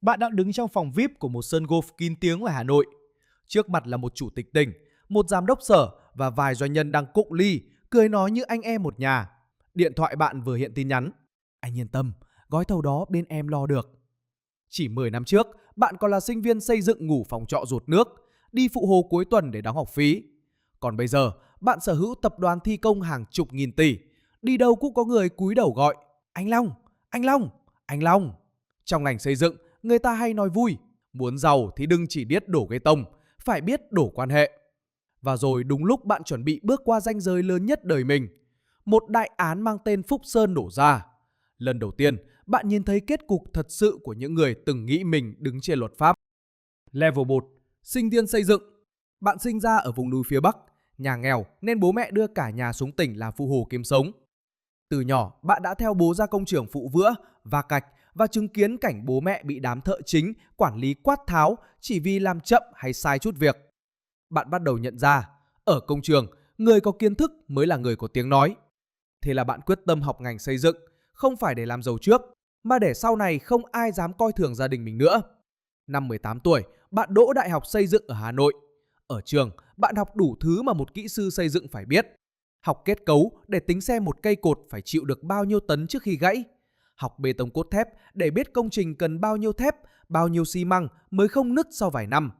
Bạn đang đứng trong phòng VIP của một sân golf kín tiếng ở Hà Nội. Trước mặt là một chủ tịch tỉnh, một giám đốc sở và vài doanh nhân đang cụng ly, cười nói như anh em một nhà. Điện thoại bạn vừa hiện tin nhắn. Anh yên tâm, gói thầu đó bên em lo được. Chỉ 10 năm trước, bạn còn là sinh viên xây dựng ngủ phòng trọ ruột nước, đi phụ hồ cuối tuần để đóng học phí. Còn bây giờ, bạn sở hữu tập đoàn thi công hàng chục nghìn tỷ. Đi đâu cũng có người cúi đầu gọi Anh Long, anh Long, anh Long. Trong ngành xây dựng, người ta hay nói vui, muốn giàu thì đừng chỉ biết đổ bê tông, phải biết đổ quan hệ. Và rồi đúng lúc bạn chuẩn bị bước qua ranh giới lớn nhất đời mình, một đại án mang tên Phúc Sơn nổ ra. Lần đầu tiên, bạn nhìn thấy kết cục thật sự của những người từng nghĩ mình đứng trên luật pháp. Level 1. Sinh viên xây dựng. Bạn sinh ra ở vùng núi phía Bắc, nhà nghèo nên bố mẹ đưa cả nhà xuống tỉnh làm phụ hồ kiếm sống. Từ nhỏ, bạn đã theo bố ra công trường phụ vữa, va gạch và chứng kiến cảnh bố mẹ bị đám thợ chính, quản lý quát tháo chỉ vì làm chậm hay sai chút việc. Bạn bắt đầu nhận ra, ở công trường, người có kiến thức mới là người có tiếng nói. Thế là bạn quyết tâm học ngành xây dựng, không phải để làm giàu trước, mà để sau này không ai dám coi thường gia đình mình nữa. Năm 18 tuổi, bạn đỗ đại học xây dựng ở Hà Nội. Ở trường, bạn học đủ thứ mà một kỹ sư xây dựng phải biết. Học kết cấu để tính xem một cây cột phải chịu được bao nhiêu tấn trước khi gãy. Học bê tông cốt thép để biết công trình cần bao nhiêu thép, bao nhiêu xi măng mới không nứt sau vài năm.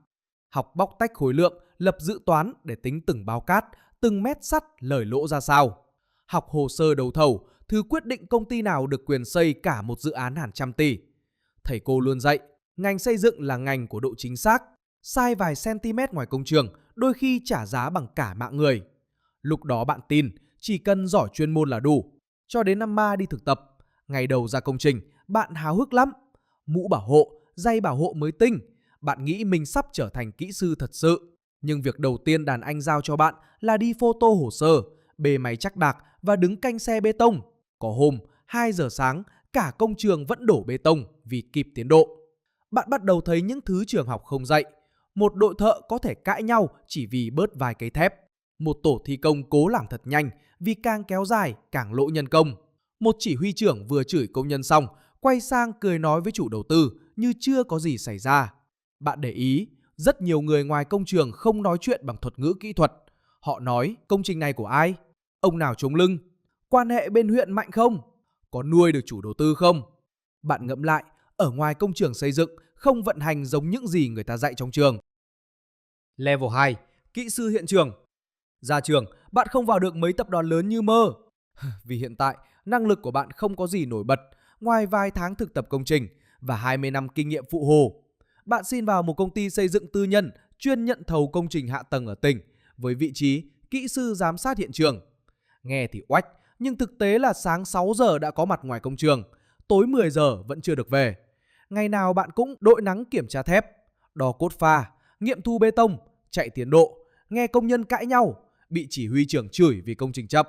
Học bóc tách khối lượng, lập dự toán để tính từng bao cát, từng mét sắt lời lỗ ra sao. Học hồ sơ đấu thầu, thứ quyết định công ty nào được quyền xây cả một dự án hàng trăm tỷ. Thầy cô luôn dạy, ngành xây dựng là ngành của độ chính xác. Sai vài cm ngoài công trường, đôi khi trả giá bằng cả mạng người. Lúc đó bạn tin, chỉ cần giỏi chuyên môn là đủ. Cho đến năm 3 đi thực tập, ngày đầu ra công trình, bạn háo hức lắm. Mũ bảo hộ, giày bảo hộ mới tinh. Bạn nghĩ mình sắp trở thành kỹ sư thật sự. Nhưng việc đầu tiên đàn anh giao cho bạn là đi photo hồ sơ, bê máy chắc đạc và đứng canh xe bê tông. Có hôm, 2 giờ sáng, cả công trường vẫn đổ bê tông vì kịp tiến độ. Bạn bắt đầu thấy những thứ trường học không dạy. Một đội thợ có thể cãi nhau chỉ vì bớt vài cây thép. Một tổ thi công cố làm thật nhanh vì càng kéo dài càng lỗ nhân công. Một chỉ huy trưởng vừa chửi công nhân xong, quay sang cười nói với chủ đầu tư như chưa có gì xảy ra. Bạn để ý, rất nhiều người ngoài công trường không nói chuyện bằng thuật ngữ kỹ thuật. Họ nói công trình này của ai? Ông nào chống lưng? Quan hệ bên huyện mạnh không? Có nuôi được chủ đầu tư không? Bạn ngẫm lại, ở ngoài công trường xây dựng không vận hành giống những gì người ta dạy trong trường. Level 2. Kỹ sư hiện trường. Ra trường, bạn không vào được mấy tập đoàn lớn như mơ. Vì hiện tại, năng lực của bạn không có gì nổi bật ngoài vài tháng thực tập công trình và 20 năm kinh nghiệm phụ hồ. Bạn xin vào một công ty xây dựng tư nhân chuyên nhận thầu công trình hạ tầng ở tỉnh với vị trí kỹ sư giám sát hiện trường. Nghe thì oách, nhưng thực tế là sáng 6 giờ đã có mặt ngoài công trường, tối 10 giờ vẫn chưa được về. Ngày nào bạn cũng đội nắng kiểm tra thép, đo cốt pha, nghiệm thu bê tông, chạy tiến độ, nghe công nhân cãi nhau, bị chỉ huy trưởng chửi vì công trình chậm.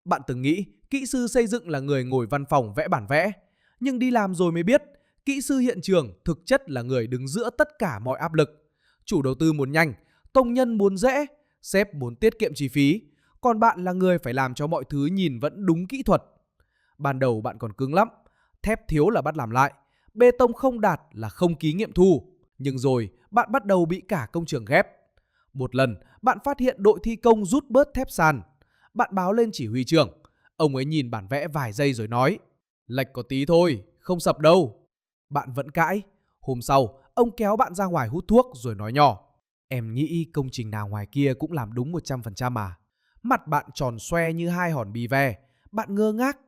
Bạn từng nghĩ kỹ sư xây dựng là người ngồi văn phòng vẽ bản vẽ, nhưng đi làm rồi mới biết, kỹ sư hiện trường thực chất là người đứng giữa tất cả mọi áp lực. Chủ đầu tư muốn nhanh, công nhân muốn dễ, sếp muốn tiết kiệm chi phí, còn bạn là người phải làm cho mọi thứ nhìn vẫn đúng kỹ thuật. Ban đầu bạn còn cứng lắm, thép thiếu là bắt làm lại, bê tông không đạt là không ký nghiệm thu. Nhưng rồi bạn bắt đầu bị cả công trường ghép. Một lần bạn phát hiện đội thi công rút bớt thép sàn. Bạn báo lên chỉ huy trưởng. Ông ấy nhìn bản vẽ vài giây rồi nói, lệch có tí thôi, không sập đâu. Bạn vẫn cãi. Hôm sau, ông kéo bạn ra ngoài hút thuốc rồi nói nhỏ, em nghĩ công trình nào ngoài kia cũng làm đúng 100% à? Mặt bạn tròn xoe như hai hòn bi ve. Bạn ngơ ngác.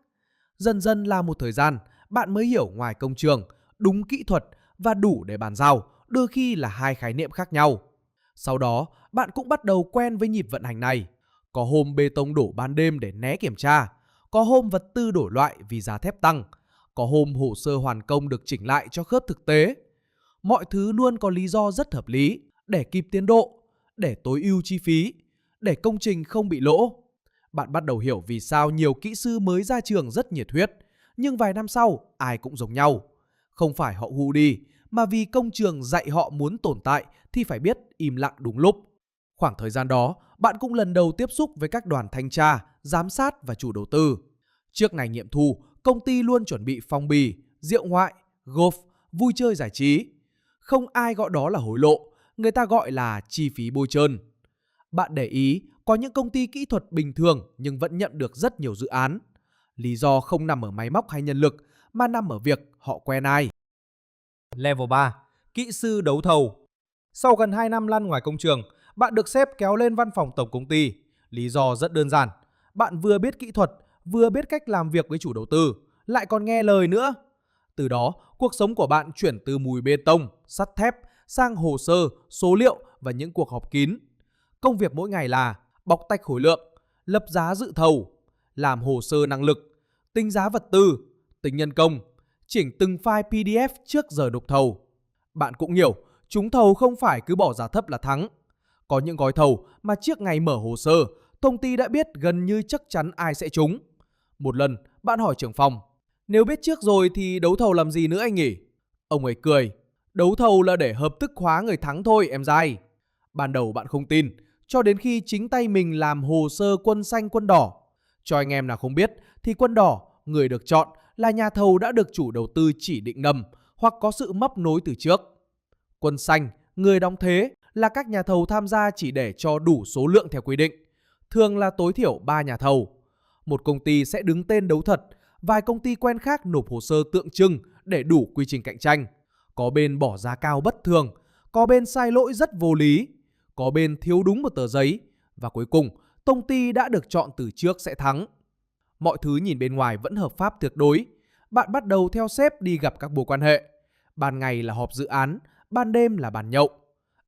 Dần dần là một thời gian, bạn mới hiểu ngoài công trường, đúng kỹ thuật và đủ để bàn giao đôi khi là hai khái niệm khác nhau. Sau đó, bạn cũng bắt đầu quen với nhịp vận hành này. Có hôm bê tông đổ ban đêm để né kiểm tra, có hôm vật tư đổi loại vì giá thép tăng, có hôm hồ sơ hoàn công được chỉnh lại cho khớp thực tế. Mọi thứ luôn có lý do rất hợp lý để kịp tiến độ, để tối ưu chi phí, để công trình không bị lỗ. Bạn bắt đầu hiểu vì sao nhiều kỹ sư mới ra trường rất nhiệt huyết, nhưng vài năm sau ai cũng giống nhau. Không phải họ ngu đi, mà vì công trường dạy họ muốn tồn tại thì phải biết im lặng đúng lúc. Khoảng thời gian đó, bạn cũng lần đầu tiếp xúc với các đoàn thanh tra, giám sát và chủ đầu tư. Trước ngày nghiệm thu, công ty luôn chuẩn bị phong bì, rượu ngoại, golf vui chơi giải trí. Không ai gọi đó là hối lộ, người ta gọi là chi phí bôi trơn. Bạn để ý, có những công ty kỹ thuật bình thường nhưng vẫn nhận được rất nhiều dự án. Lý do không nằm ở máy móc hay nhân lực, mà nằm ở việc họ quen ai. Level 3. Kỹ sư đấu thầu. Sau gần 2 năm lăn ngoài công trường, bạn được sếp kéo lên văn phòng tổng công ty. Lý do rất đơn giản. Bạn vừa biết kỹ thuật, vừa biết cách làm việc với chủ đầu tư, lại còn nghe lời nữa. Từ đó, cuộc sống của bạn chuyển từ mùi bê tông, sắt thép sang hồ sơ, số liệu và những cuộc họp kín. Công việc mỗi ngày là bóc tách khối lượng, lập giá dự thầu, làm hồ sơ năng lực, tính giá vật tư, tính nhân công, chỉnh từng file PDF trước giờ nộp thầu. Bạn cũng hiểu, trúng thầu không phải cứ bỏ giá thấp là thắng. Có những gói thầu mà trước ngày mở hồ sơ, công ty đã biết gần như chắc chắn ai sẽ trúng. Một lần, bạn hỏi trưởng phòng, nếu biết trước rồi thì đấu thầu làm gì nữa anh nhỉ? Ông ấy cười, đấu thầu là để hợp thức hóa người thắng thôi em dai. Ban đầu bạn không tin, cho đến khi chính tay mình làm hồ sơ quân xanh quân đỏ. Cho anh em nào không biết thì quân đỏ, người được chọn là nhà thầu đã được chủ đầu tư chỉ định ngầm hoặc có sự mấp nối từ trước. Quân xanh, người đóng thế là các nhà thầu tham gia chỉ để cho đủ số lượng theo quy định. Thường là tối thiểu 3 nhà thầu. Một công ty sẽ đứng tên đấu thật, vài công ty quen khác nộp hồ sơ tượng trưng để đủ quy trình cạnh tranh. Có bên bỏ giá cao bất thường, có bên sai lỗi rất vô lý, có bên thiếu đúng một tờ giấy, và cuối cùng công ty đã được chọn từ trước sẽ thắng. Mọi thứ nhìn bên ngoài vẫn hợp pháp tuyệt đối. Bạn bắt đầu theo sếp đi gặp các mối quan hệ. Ban ngày là họp dự án, ban đêm là bàn nhậu.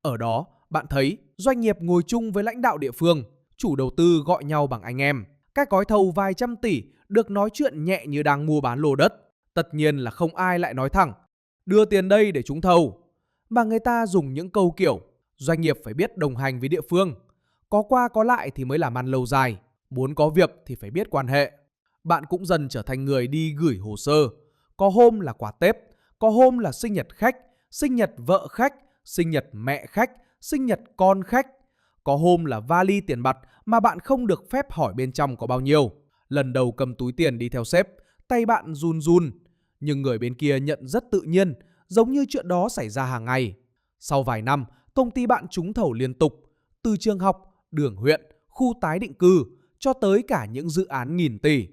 Ở đó, bạn thấy doanh nghiệp ngồi chung với lãnh đạo địa phương, chủ đầu tư gọi nhau bằng anh em. Các gói thầu vài trăm tỷ được nói chuyện nhẹ như đang mua bán lô đất. Tất nhiên là không ai lại nói thẳng, đưa tiền đây để trúng thầu. Mà người ta dùng những câu kiểu, doanh nghiệp phải biết đồng hành với địa phương. Có qua có lại thì mới làm ăn lâu dài. Muốn có việc thì phải biết quan hệ. Bạn cũng dần trở thành người đi gửi hồ sơ. Có hôm là quà Tết, có hôm là sinh nhật khách, sinh nhật vợ khách, sinh nhật mẹ khách, sinh nhật con khách. Có hôm là vali tiền mặt mà bạn không được phép hỏi bên trong có bao nhiêu. Lần đầu cầm túi tiền đi theo sếp, tay bạn run run. Nhưng người bên kia nhận rất tự nhiên, giống như chuyện đó xảy ra hàng ngày. Sau vài năm, công ty bạn trúng thầu liên tục. Từ trường học, đường huyện, khu tái định cư, cho tới cả những dự án nghìn tỷ.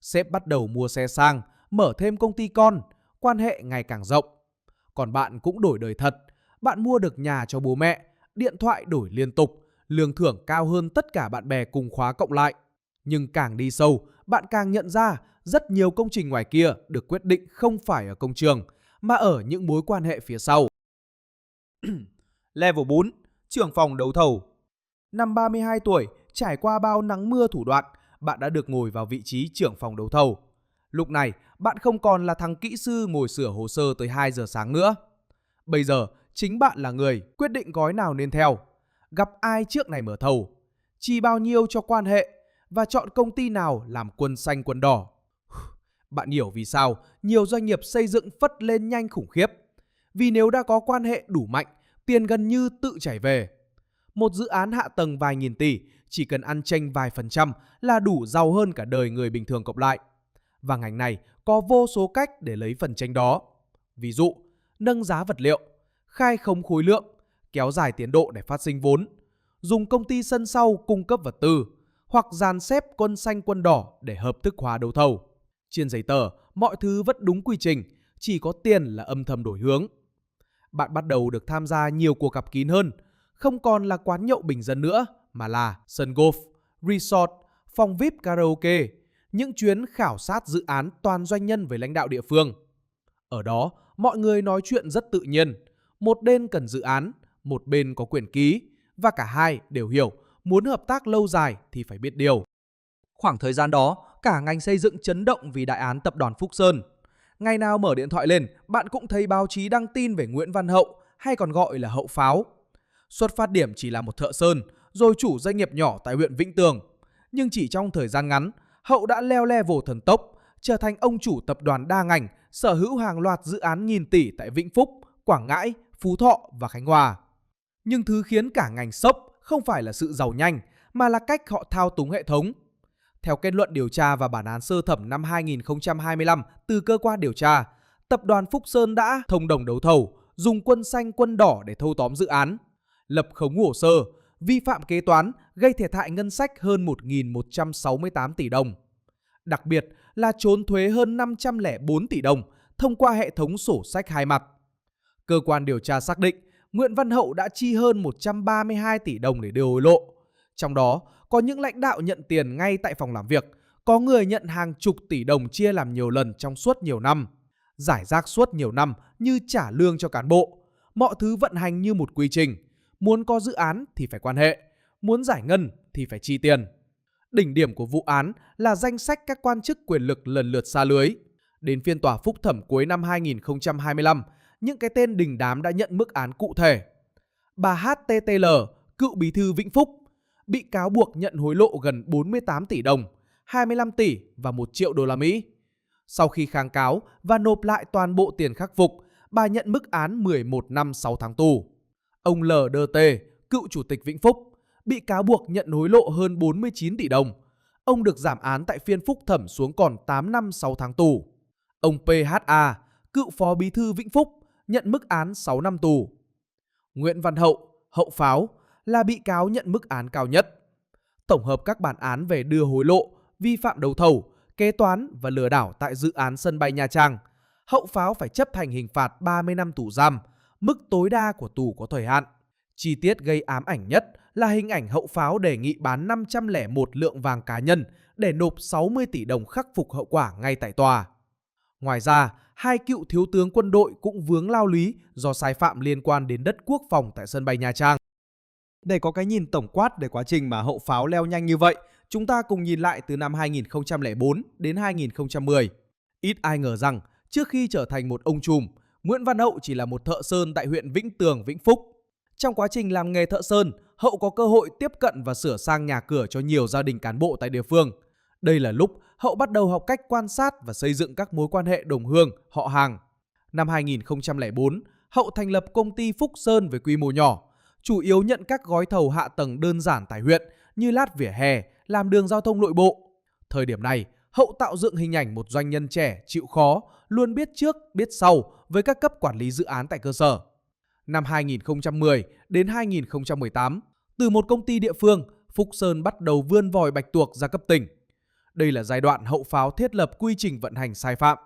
Sếp bắt đầu mua xe sang, mở thêm công ty con, quan hệ ngày càng rộng. Còn bạn cũng đổi đời thật. Bạn mua được nhà cho bố mẹ, điện thoại đổi liên tục, lương thưởng cao hơn tất cả bạn bè cùng khóa cộng lại. Nhưng càng đi sâu, bạn càng nhận ra rất nhiều công trình ngoài kia được quyết định không phải ở công trường, mà ở những mối quan hệ phía sau. Level 4. Trưởng phòng đấu thầu. Năm 32 tuổi, trải qua bao nắng mưa thủ đoạn, bạn đã được ngồi vào vị trí trưởng phòng đấu thầu. Lúc này, bạn không còn là thằng kỹ sư ngồi sửa hồ sơ tới 2 giờ sáng nữa. Bây giờ, chính bạn là người quyết định gói nào nên theo, gặp ai trước ngày mở thầu, chi bao nhiêu cho quan hệ và chọn công ty nào làm quân xanh quân đỏ. Bạn hiểu vì sao nhiều doanh nghiệp xây dựng phất lên nhanh khủng khiếp. Vì nếu đã có quan hệ đủ mạnh, tiền gần như tự chảy về. Một dự án hạ tầng vài nghìn tỷ chỉ cần ăn chênh vài % là đủ giàu hơn cả đời người bình thường cộng lại. Và ngành này có vô số cách để lấy phần chênh đó. Ví dụ, nâng giá vật liệu, khai khống khối lượng, kéo dài tiến độ để phát sinh vốn, dùng công ty sân sau cung cấp vật tư, hoặc dàn xếp quân xanh quân đỏ để hợp thức hóa đấu thầu. Trên giấy tờ, mọi thứ vẫn đúng quy trình, chỉ có tiền là âm thầm đổi hướng. Bạn bắt đầu được tham gia nhiều cuộc gặp kín hơn, không còn là quán nhậu bình dân nữa, mà là sân golf, resort, phòng VIP karaoke, những chuyến khảo sát dự án toàn doanh nhân với lãnh đạo địa phương. Ở đó, mọi người nói chuyện rất tự nhiên. Một bên cần dự án, một bên có quyền ký, và cả hai đều hiểu muốn hợp tác lâu dài thì phải biết điều. Khoảng thời gian đó, cả ngành xây dựng chấn động vì đại án tập đoàn Phúc Sơn. Ngày nào mở điện thoại lên, bạn cũng thấy báo chí đăng tin về Nguyễn Văn Hậu, hay còn gọi là Hậu Pháo. Xuất phát điểm chỉ là một thợ sơn, rồi chủ doanh nghiệp nhỏ tại huyện Vĩnh Tường. Nhưng chỉ trong thời gian ngắn, Hậu đã leo level thần tốc, trở thành ông chủ tập đoàn đa ngành, sở hữu hàng loạt dự án nghìn tỷ tại Vĩnh Phúc, Quảng Ngãi, Phú Thọ và Khánh Hòa. Nhưng thứ khiến cả ngành sốc không phải là sự giàu nhanh, mà là cách họ thao túng hệ thống. Theo kết luận điều tra và bản án sơ thẩm năm 2025 từ cơ quan điều tra, Tập đoàn Phúc Sơn đã thông đồng đấu thầu, dùng quân xanh quân đỏ để thâu tóm dự án, lập khống hồ sơ, vi phạm kế toán, gây thiệt hại ngân sách hơn 1.168 tỷ đồng. Đặc biệt là trốn thuế hơn 504 tỷ đồng thông qua hệ thống sổ sách hai mặt. Cơ quan điều tra xác định Nguyễn Văn Hậu đã chi hơn 132 tỷ đồng để đưa hối lộ. Trong đó có những lãnh đạo nhận tiền ngay tại phòng làm việc, có người nhận hàng chục tỷ đồng chia làm nhiều lần trong suốt nhiều năm. Rải rác suốt nhiều năm như trả lương cho cán bộ. Mọi thứ vận hành như một quy trình. Muốn có dự án thì phải quan hệ, muốn giải ngân thì phải chi tiền. Đỉnh điểm của vụ án là danh sách các quan chức quyền lực lần lượt sa lưới. Đến phiên tòa phúc thẩm cuối năm 2025, những cái tên đình đám đã nhận mức án cụ thể. Bà HTTL, cựu bí thư Vĩnh Phúc, bị cáo buộc nhận hối lộ gần 48 tỷ đồng, 25 tỷ và 1 triệu đô la Mỹ. Sau khi kháng cáo và nộp lại toàn bộ tiền khắc phục, bà nhận mức án 11 năm 6 tháng tù. Ông LDT, cựu chủ tịch Vĩnh Phúc, bị cáo buộc nhận hối lộ hơn 49 tỷ đồng. Ông được giảm án tại phiên phúc thẩm xuống còn 8 năm 6 tháng tù. Ông PHA, cựu phó bí thư Vĩnh Phúc, nhận mức án 6 năm tù. Nguyễn Văn Hậu, hậu pháo, là bị cáo nhận mức án cao nhất. Tổng hợp các bản án về đưa hối lộ, vi phạm đấu thầu, kế toán và lừa đảo tại dự án sân bay Nha Trang, hậu pháo phải chấp hành hình phạt 30 năm tù giam, mức tối đa của tù có thời hạn. Chi tiết gây ám ảnh nhất là hình ảnh hậu pháo đề nghị bán 501 lượng vàng cá nhân để nộp 60 tỷ đồng khắc phục hậu quả ngay tại tòa. Ngoài ra, hai cựu thiếu tướng quân đội cũng vướng lao lý do sai phạm liên quan đến đất quốc phòng tại sân bay Nha Trang. Để có cái nhìn tổng quát về quá trình mà hậu pháo leo nhanh như vậy, chúng ta cùng nhìn lại từ năm 2004 đến 2010. Ít ai ngờ rằng, trước khi trở thành một ông trùm, Nguyễn Văn Hậu chỉ là một thợ sơn tại huyện Vĩnh Tường, Vĩnh Phúc. Trong quá trình làm nghề thợ sơn, Hậu có cơ hội tiếp cận và sửa sang nhà cửa cho nhiều gia đình cán bộ tại địa phương. Đây là lúc Hậu bắt đầu học cách quan sát và xây dựng các mối quan hệ đồng hương, họ hàng. Năm 2004, Hậu thành lập công ty Phúc Sơn với quy mô nhỏ, chủ yếu nhận các gói thầu hạ tầng đơn giản tại huyện như lát vỉa hè, làm đường giao thông nội bộ. Thời điểm này, Hậu tạo dựng hình ảnh một doanh nhân trẻ chịu khó, luôn biết trước, biết sau với các cấp quản lý dự án tại cơ sở. Năm 2010 đến 2018, từ một công ty địa phương, Phúc Sơn bắt đầu vươn vòi bạch tuộc ra cấp tỉnh. Đây là giai đoạn Hậu pháo thiết lập quy trình vận hành sai phạm.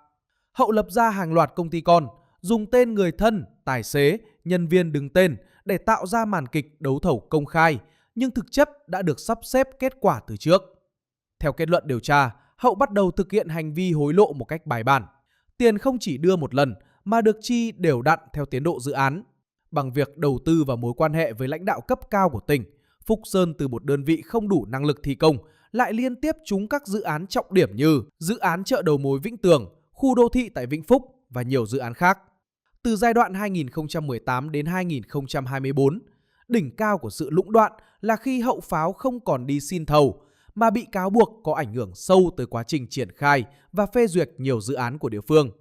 Hậu lập ra hàng loạt công ty con, dùng tên người thân, tài xế, nhân viên đứng tên để tạo ra màn kịch đấu thầu công khai, nhưng thực chất đã được sắp xếp kết quả từ trước. Theo kết luận điều tra, Hậu bắt đầu thực hiện hành vi hối lộ một cách bài bản. Tiền không chỉ đưa một lần mà được chi đều đặn theo tiến độ dự án. Bằng việc đầu tư vào mối quan hệ với lãnh đạo cấp cao của tỉnh, Phúc Sơn từ một đơn vị không đủ năng lực thi công lại liên tiếp trúng các dự án trọng điểm như dự án chợ đầu mối Vĩnh Tường, khu đô thị tại Vĩnh Phúc và nhiều dự án khác. Từ giai đoạn 2018 đến 2024, đỉnh cao của sự lũng đoạn là khi Hậu pháo không còn đi xin thầu mà bị cáo buộc có ảnh hưởng sâu tới quá trình triển khai và phê duyệt nhiều dự án của địa phương.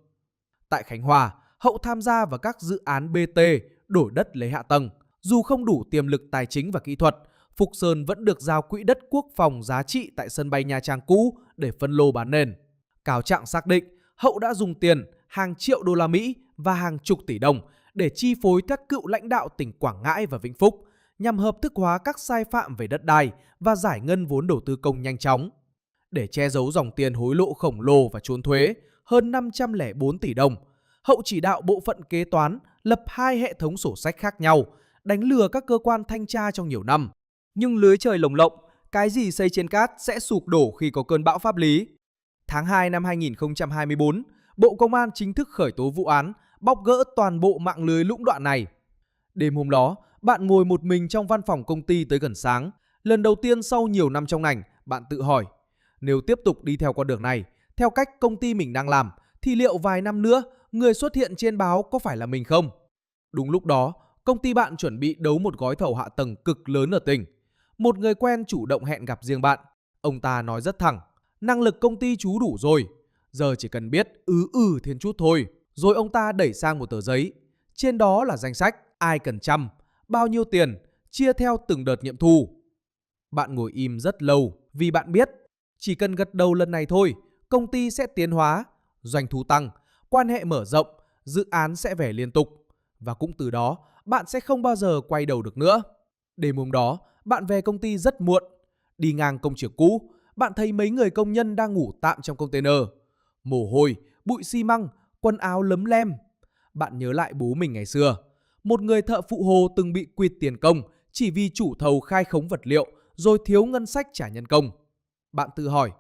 Tại Khánh Hòa, Hậu tham gia vào các dự án BT, đổi đất lấy hạ tầng. Dù không đủ tiềm lực tài chính và kỹ thuật, Phúc Sơn vẫn được giao quỹ đất quốc phòng giá trị tại sân bay Nha Trang cũ để phân lô bán nền. Cáo trạng xác định Hậu đã dùng tiền hàng triệu đô la Mỹ và hàng chục tỷ đồng để chi phối các cựu lãnh đạo tỉnh Quảng Ngãi và Vĩnh Phúc nhằm hợp thức hóa các sai phạm về đất đai và giải ngân vốn đầu tư công nhanh chóng. Để che giấu dòng tiền hối lộ khổng lồ và trốn thuế hơn 504 tỷ đồng, Hậu chỉ đạo bộ phận kế toán lập 2 hệ thống sổ sách khác nhau, đánh lừa các cơ quan thanh tra trong nhiều năm. Nhưng lưới trời lồng lộng, cái gì xây trên cát sẽ sụp đổ khi có cơn bão pháp lý. Tháng 2 năm 2024, Bộ Công an chính thức khởi tố vụ án, bóc gỡ toàn bộ mạng lưới lũng đoạn này. Đêm hôm đó, bạn ngồi một mình trong văn phòng công ty tới gần sáng. Lần đầu tiên sau nhiều năm trong ngành, bạn tự hỏi, nếu tiếp tục đi theo con đường này, theo cách công ty mình đang làm, thì liệu vài năm nữa, người xuất hiện trên báo có phải là mình không? Đúng lúc đó, công ty bạn chuẩn bị đấu một gói thầu hạ tầng cực lớn ở tỉnh. Một người quen chủ động hẹn gặp riêng bạn. Ông ta nói rất thẳng, năng lực công ty chú đủ rồi, giờ chỉ cần biết thêm chút thôi. Rồi ông ta đẩy sang một tờ giấy. Trên đó là danh sách ai cần chăm, bao nhiêu tiền, chia theo từng đợt nghiệm thu. Bạn ngồi im rất lâu vì bạn biết chỉ cần gật đầu lần này thôi, công ty sẽ tiến hóa, doanh thu tăng, quan hệ mở rộng, dự án sẽ về liên tục. Và cũng từ đó, bạn sẽ không bao giờ quay đầu được nữa. Đêm hôm đó, bạn về công ty rất muộn. Đi ngang công trường cũ, bạn thấy mấy người công nhân đang ngủ tạm trong container. Mồ hôi, bụi xi măng, quần áo lấm lem. Bạn nhớ lại bố mình ngày xưa. Một người thợ phụ hồ từng bị quỵt tiền công chỉ vì chủ thầu khai khống vật liệu rồi thiếu ngân sách trả nhân công. Bạn tự hỏi,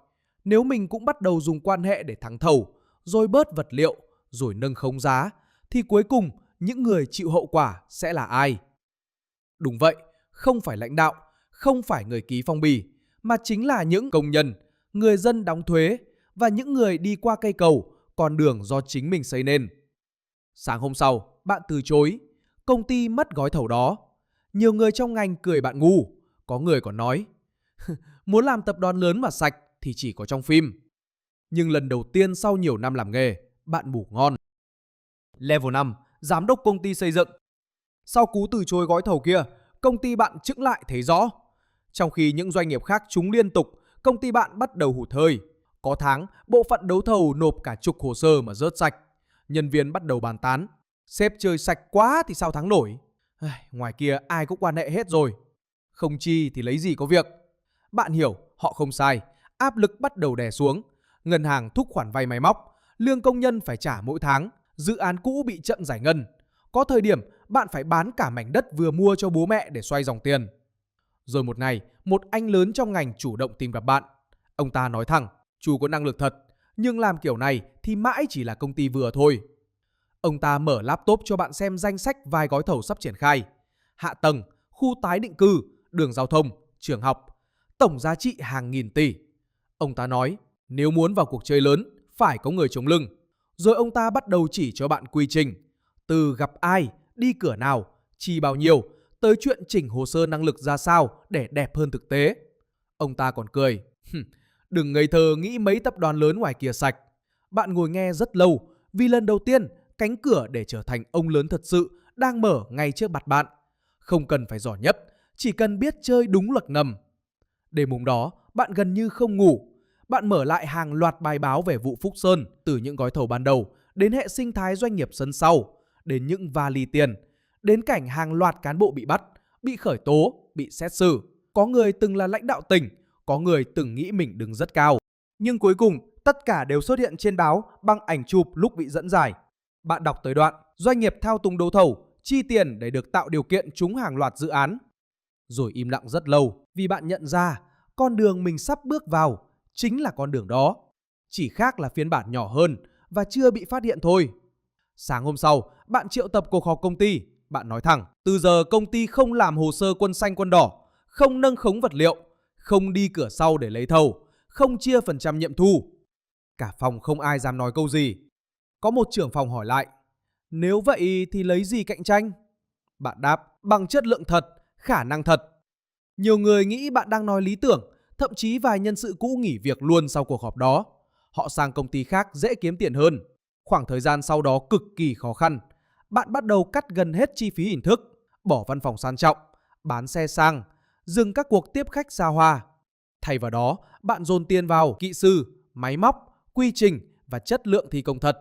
nếu mình cũng bắt đầu dùng quan hệ để thắng thầu, rồi bớt vật liệu, rồi nâng khống giá, thì cuối cùng những người chịu hậu quả sẽ là ai? Đúng vậy, không phải lãnh đạo, không phải người ký phong bì, mà chính là những công nhân, người dân đóng thuế và những người đi qua cây cầu, con đường do chính mình xây nên. Sáng hôm sau, bạn từ chối, công ty mất gói thầu đó. Nhiều người trong ngành cười bạn ngu, có người còn nói, muốn làm tập đoàn lớn mà sạch thì chỉ có trong phim. Nhưng lần đầu tiên sau nhiều năm làm nghề, bạn ngủ ngon. Level 5, giám đốc công ty xây dựng. Sau cú từ chối gói thầu kia, công ty bạn chững lại thấy rõ. Trong khi những doanh nghiệp khác trúng liên tục, công ty bạn bắt đầu hụt hơi. Có tháng, bộ phận đấu thầu nộp cả chục hồ sơ mà rớt sạch. Nhân viên bắt đầu bàn tán. Sếp chơi sạch quá thì sao thắng nổi. Ngoài kia ai cũng quan hệ hết rồi. Không chi thì lấy gì có việc. Bạn hiểu, họ không sai. Áp lực bắt đầu đè xuống. Ngân hàng thúc khoản vay máy móc. Lương công nhân phải trả mỗi tháng. Dự án cũ bị chậm giải ngân. Có thời điểm bạn phải bán cả mảnh đất vừa mua cho bố mẹ để xoay dòng tiền. Rồi một ngày, một anh lớn trong ngành chủ động tìm gặp bạn. Ông ta nói thẳng, chú có năng lực thật, nhưng làm kiểu này thì mãi chỉ là công ty vừa thôi. Ông ta mở laptop cho bạn xem danh sách vài gói thầu sắp triển khai. Hạ tầng, khu tái định cư, đường giao thông, trường học. Tổng giá trị hàng nghìn tỷ. Ông ta nói, nếu muốn vào cuộc chơi lớn, phải có người chống lưng. Rồi ông ta bắt đầu chỉ cho bạn quy trình. Từ gặp ai, đi cửa nào, chi bao nhiêu, tới chuyện chỉnh hồ sơ năng lực ra sao để đẹp hơn thực tế. Ông ta còn cười. Đừng ngây thơ nghĩ mấy tập đoàn lớn ngoài kia sạch. Bạn ngồi nghe rất lâu vì lần đầu tiên cánh cửa để trở thành ông lớn thật sự đang mở ngay trước mặt bạn. Không cần phải giỏi nhất, chỉ cần biết chơi đúng luật ngầm. Đêm hôm đó, bạn gần như không ngủ. Bạn mở lại hàng loạt bài báo về vụ Phúc Sơn, từ những gói thầu ban đầu đến hệ sinh thái doanh nghiệp sân sau, đến những vali tiền, đến cảnh hàng loạt cán bộ bị bắt, bị khởi tố, bị xét xử. Có người từng là lãnh đạo tỉnh, có người từng nghĩ mình đứng rất cao. Nhưng cuối cùng, tất cả đều xuất hiện trên báo bằng ảnh chụp lúc bị dẫn giải. Bạn đọc tới đoạn, doanh nghiệp thao túng đấu thầu, chi tiền để được tạo điều kiện trúng hàng loạt dự án. Rồi im lặng rất lâu vì bạn nhận ra con đường mình sắp bước vào chính là con đường đó. Chỉ khác là phiên bản nhỏ hơn và chưa bị phát hiện thôi. Sáng hôm sau, bạn triệu tập cuộc họp công ty. Bạn nói thẳng, từ giờ công ty không làm hồ sơ quân xanh quân đỏ, không nâng khống vật liệu, không đi cửa sau để lấy thầu, không chia phần trăm nghiệm thu. Cả phòng không ai dám nói câu gì. Có một trưởng phòng hỏi lại, nếu vậy thì lấy gì cạnh tranh? Bạn đáp, bằng chất lượng thật, khả năng thật. Nhiều người nghĩ bạn đang nói lý tưởng, thậm chí vài nhân sự cũ nghỉ việc luôn sau cuộc họp đó. Họ sang công ty khác dễ kiếm tiền hơn. Khoảng thời gian sau đó cực kỳ khó khăn. Bạn bắt đầu cắt gần hết chi phí hình thức, bỏ văn phòng sang trọng, bán xe sang, dừng các cuộc tiếp khách xa hoa. Thay vào đó, bạn dồn tiền vào kỹ sư, máy móc, quy trình và chất lượng thi công thật.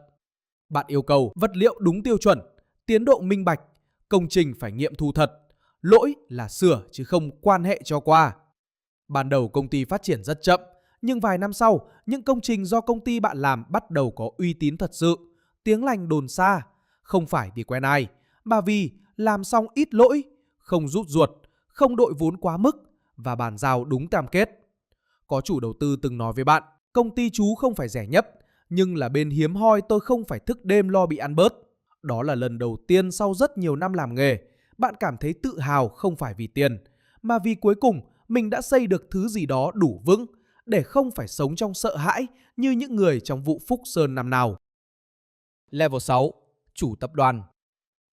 Bạn yêu cầu vật liệu đúng tiêu chuẩn, tiến độ minh bạch, công trình phải nghiệm thu thật, lỗi là sửa chứ không quan hệ cho qua. Ban đầu công ty phát triển rất chậm, nhưng vài năm sau, những công trình do công ty bạn làm bắt đầu có uy tín thật sự, tiếng lành đồn xa, không phải vì quen ai, mà vì làm xong ít lỗi, không rút ruột, không đội vốn quá mức và bàn giao đúng cam kết. Có chủ đầu tư từng nói với bạn, công ty chú không phải rẻ nhất, nhưng là bên hiếm hoi tôi không phải thức đêm lo bị ăn bớt. Đó là lần đầu tiên sau rất nhiều năm làm nghề, bạn cảm thấy tự hào không phải vì tiền, mà vì cuối cùng mình đã xây được thứ gì đó đủ vững để không phải sống trong sợ hãi như những người trong vụ Phúc Sơn năm nào. Level 6. Chủ tập đoàn.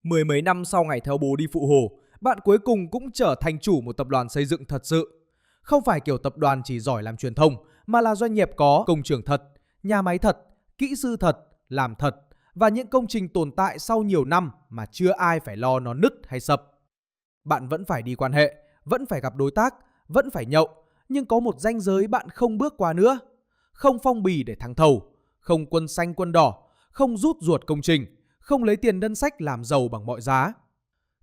Mười mấy năm sau ngày theo bố đi phụ hồ, bạn cuối cùng cũng trở thành chủ một tập đoàn xây dựng thật sự. Không phải kiểu tập đoàn chỉ giỏi làm truyền thông, mà là doanh nghiệp có công trường thật, nhà máy thật, kỹ sư thật, làm thật và những công trình tồn tại sau nhiều năm mà chưa ai phải lo nó nứt hay sập. Bạn vẫn phải đi quan hệ, vẫn phải gặp đối tác, vẫn phải nhậu, nhưng có một ranh giới bạn không bước qua nữa. Không phong bì để thắng thầu, không quân xanh quân đỏ, không rút ruột công trình, không lấy tiền ngân sách làm giàu bằng mọi giá.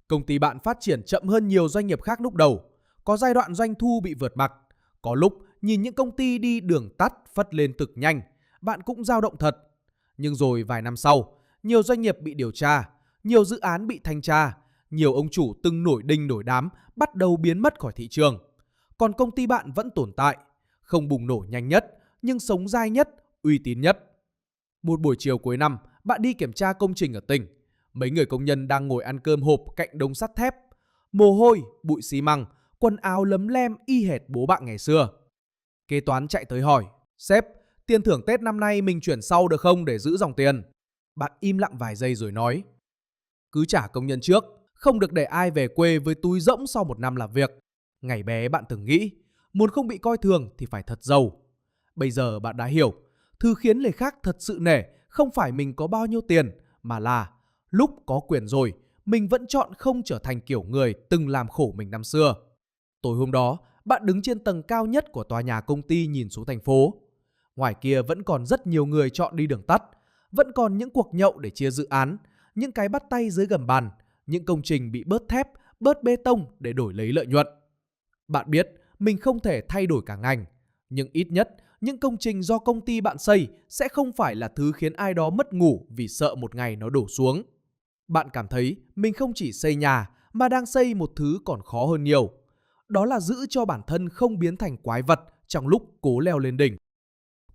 Công ty bạn phát triển chậm hơn nhiều doanh nghiệp khác lúc đầu, có giai đoạn doanh thu bị vượt mặt, có lúc nhìn những công ty đi đường tắt phất lên cực nhanh, bạn cũng dao động thật. Nhưng rồi vài năm sau, nhiều doanh nghiệp bị điều tra, nhiều dự án bị thanh tra, nhiều ông chủ từng nổi đinh nổi đám bắt đầu biến mất khỏi thị trường. Còn công ty bạn vẫn tồn tại, không bùng nổ nhanh nhất, nhưng sống dai nhất, uy tín nhất. Một buổi chiều cuối năm, bạn đi kiểm tra công trình ở tỉnh. Mấy người công nhân đang ngồi ăn cơm hộp cạnh đống sắt thép. Mồ hôi, bụi xi măng, quần áo lấm lem y hệt bố bạn ngày xưa. Kế toán chạy tới hỏi: "Sếp, tiền thưởng Tết năm nay mình chuyển sau được không để giữ dòng tiền?" Bạn im lặng vài giây rồi nói: "Cứ trả công nhân trước, không được để ai về quê với túi rỗng sau một năm làm việc." Ngày bé bạn từng nghĩ, muốn không bị coi thường thì phải thật giàu. Bây giờ bạn đã hiểu, thứ khiến người khác thật sự nể không phải mình có bao nhiêu tiền, mà là lúc có quyền rồi, mình vẫn chọn không trở thành kiểu người từng làm khổ mình năm xưa. Tối hôm đó, bạn đứng trên tầng cao nhất của tòa nhà công ty nhìn xuống thành phố. Ngoài kia vẫn còn rất nhiều người chọn đi đường tắt, vẫn còn những cuộc nhậu để chia dự án, những cái bắt tay dưới gầm bàn, những công trình bị bớt thép, bớt bê tông để đổi lấy lợi nhuận. Bạn biết mình không thể thay đổi cả ngành, nhưng ít nhất những công trình do công ty bạn xây sẽ không phải là thứ khiến ai đó mất ngủ vì sợ một ngày nó đổ xuống. Bạn cảm thấy mình không chỉ xây nhà mà đang xây một thứ còn khó hơn nhiều. Đó là giữ cho bản thân không biến thành quái vật trong lúc cố leo lên đỉnh.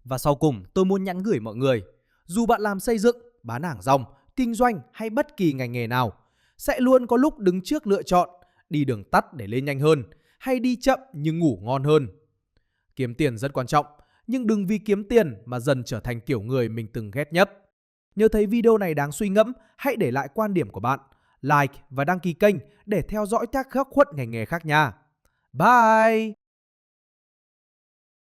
Và sau cùng, tôi muốn nhắn gửi mọi người, dù bạn làm xây dựng, bán hàng rong, kinh doanh hay bất kỳ ngành nghề nào, sẽ luôn có lúc đứng trước lựa chọn đi đường tắt để lên nhanh hơn hay đi chậm nhưng ngủ ngon hơn. Kiếm tiền rất quan trọng, nhưng đừng vì kiếm tiền mà dần trở thành kiểu người mình từng ghét nhất. Nếu thấy video này đáng suy ngẫm, hãy để lại quan điểm của bạn, like và đăng ký kênh để theo dõi các góc khuất ngành nghề khác nha. Bye!